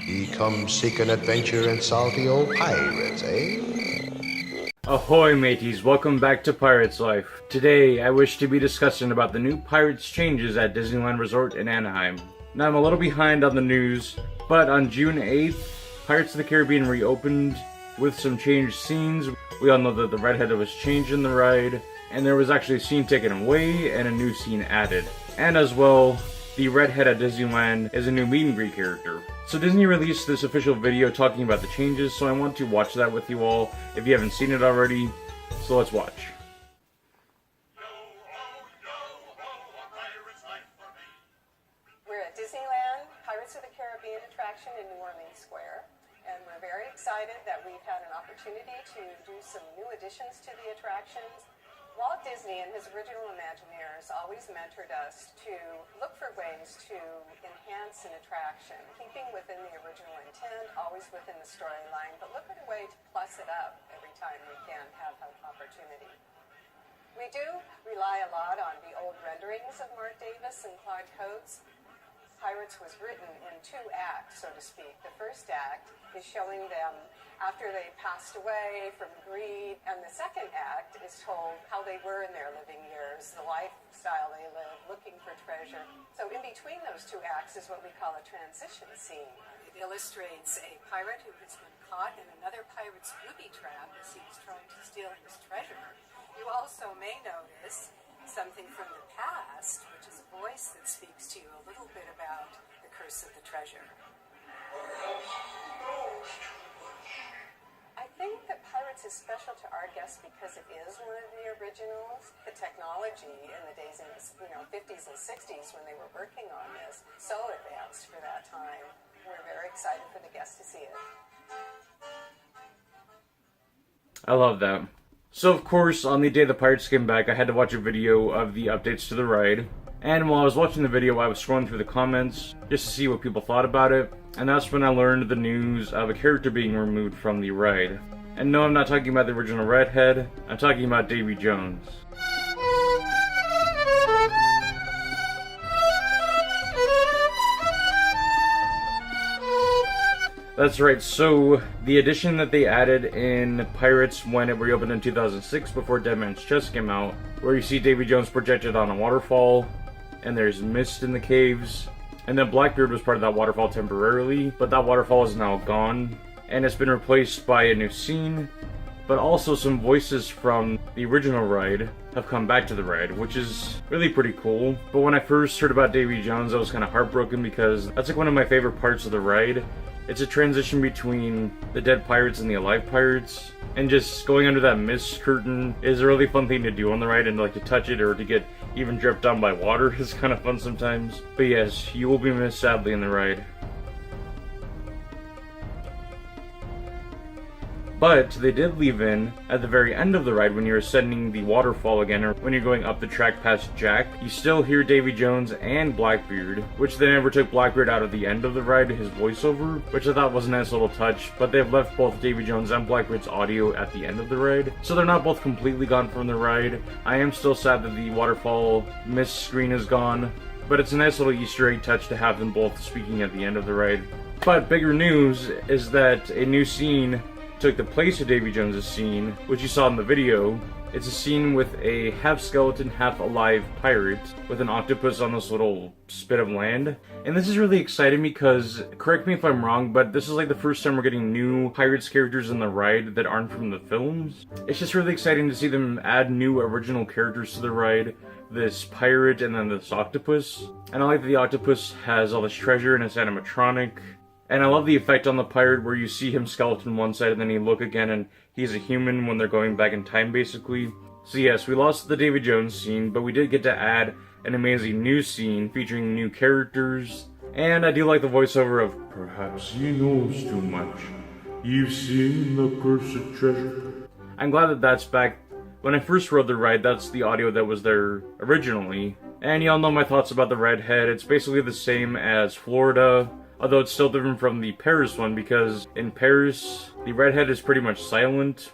Ye come seeking adventure and salty old pirates, eh? Ahoy mateys, welcome back to Pirates Life. Today I wish to be discussing about the new Pirates changes at Disneyland Resort in Anaheim. Now I'm a little behind on the news, but on June 8th, Pirates of the Caribbean reopened with some changed scenes. We all know that the redhead was changed in the ride, and there was actually a scene taken away and a new scene added. And as well, the redhead at Disneyland is a new meet and greet character. So Disney released this official video talking about the changes, so I want to watch that with you all if you haven't seen it already. So let's watch. We're at Disneyland, Pirates of the Caribbean attraction in New Orleans Square, and we're very excited that we've had an opportunity to do some new additions to the attractions. Walt Disney and his original Imagineers always mentored us to look for ways to enhance an attraction, keeping within the original intent, always within the storyline, but look at a way to plus it up every time we can have an opportunity. We do rely a lot on the old renderings of Mark Davis and Claude Coates. Pirates was written in two acts, so to speak. The first act is showing them after they passed away from greed, and the second act is told how they were in their living years, the lifestyle they lived, looking for treasure. So in between those two acts is what we call a transition scene. It illustrates a pirate who has been caught in another pirate's booby trap as he was trying to steal his treasure. You also may notice something from the past, which is a voice that speaks to you a little bit about the curse of the treasure. I think that Pirates is special to our guests because it is one of the originals. The technology in the days in the 50s and 60s when they were working on this, so advanced for that time. We're very excited for the guests to see it. I love that. So of course, on the day the Pirates came back, I had to watch a video of the updates to the ride. And while I was watching the video, I was scrolling through the comments just to see what people thought about it. And that's when I learned the news of a character being removed from the ride. And no, I'm not talking about the original redhead, I'm talking about Davy Jones. That's right, so the addition that they added in Pirates when it reopened in 2006 before Dead Man's Chest came out, where you see Davy Jones projected on a waterfall, and there's mist in the caves, and then Blackbeard was part of that waterfall temporarily, but that waterfall is now gone, and it's been replaced by a new scene, but also some voices from the original ride have come back to the ride, which is really pretty cool. But when I first heard about Davy Jones, I was kind of heartbroken because that's like one of my favorite parts of the ride. It's a transition between the dead pirates and the alive pirates, and just going under that mist curtain is a really fun thing to do on the ride, and like to touch it or to get even dripped down by water is kind of fun sometimes. But yes, you will be missed sadly in the ride. But they did leave in, at the very end of the ride, when you're ascending the waterfall again, or when you're going up the track past Jack, you still hear Davy Jones and Blackbeard, which they never took Blackbeard out of the end of the ride, his voiceover, which I thought was a nice little touch, but they've left both Davy Jones and Blackbeard's audio at the end of the ride, so they're not both completely gone from the ride. I am still sad that the waterfall mist screen is gone, but it's a nice little Easter egg touch to have them both speaking at the end of the ride. But bigger news is that a new scene took the place of Davy Jones' scene, which you saw in the video. It's a scene with a half-skeleton, half-alive pirate with an octopus on this little spit of land. And this is really exciting because, correct me if I'm wrong, but this is like the first time we're getting new Pirates characters in the ride that aren't from the films. It's just really exciting to see them add new original characters to the ride. This pirate and then this octopus. And I like that the octopus has all this treasure and it's animatronic. And I love the effect on the pirate where you see him skeleton one side and then you look again and he's a human when they're going back in time basically. So yes, we lost the Davy Jones scene, but we did get to add an amazing new scene featuring new characters. And I do like the voiceover of, "Perhaps he knows too much. You've seen the cursed treasure." I'm glad that that's back. When I first rode the ride, that's the audio that was there originally. And y'all know my thoughts about the redhead. It's basically the same as Florida, although it's still different from the Paris one, because in Paris, the redhead is pretty much silent.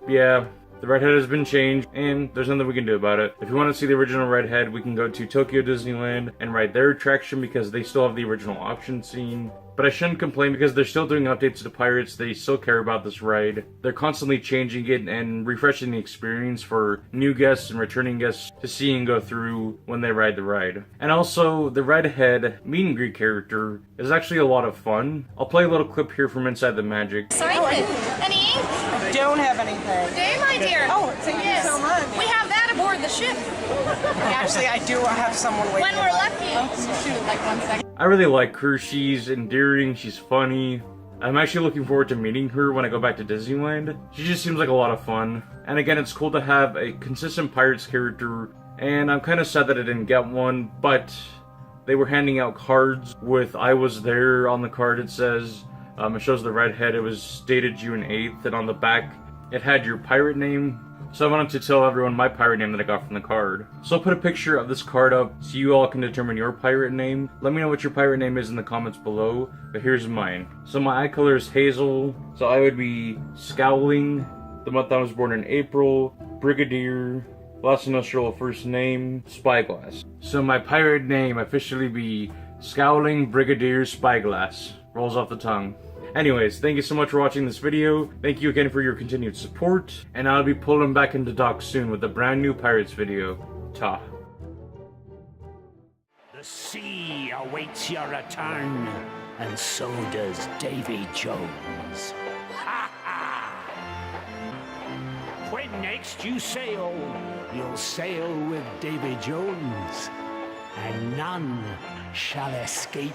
Yeah, The Redhead has been changed, and there's nothing we can do about it. If you want to see the original Redhead, we can go to Tokyo Disneyland and ride their attraction because they still have the original auction scene. But I shouldn't complain because they're still doing updates to the Pirates. They still care about this ride. They're constantly changing it and refreshing the experience for new guests and returning guests to see and go through when they ride the ride. And also, the Redhead meet and greet character is actually a lot of fun. I'll play a little clip here from Inside the Magic. Assignment. Any ink? I don't have anything. Day, my dear. Oh, thank you so much. We have that aboard the ship. Actually, I do have someone waiting. When we're lucky. Oh, shoot, like 1 second. I really like her. She's endearing, she's funny. I'm actually looking forward to meeting her when I go back to Disneyland. She just seems like a lot of fun. And again, it's cool to have a consistent Pirates character, and I'm kind of sad that I didn't get one, but they were handing out cards with I was there on the card. It says, it shows the Redhead. It was dated June 8th, and on the back, it had your pirate name. So I wanted to tell everyone my pirate name that I got from the card. So I'll put a picture of this card up so you all can determine your pirate name. Let me know what your pirate name is in the comments below, but here's mine. So my eye color is hazel, so I would be Scowling, the month I was born in April, Brigadier, last initial first name, Spyglass. So my pirate name officially be Scowling Brigadier Spyglass. Rolls off the tongue. Anyways, thank you so much for watching this video. Thank you again for your continued support, and I'll be pulling back into dock soon with a brand new Pirates video. Ta. The sea awaits your return, and so does Davy Jones. Ha ha! When next you sail, you'll sail with Davy Jones, and none shall escape.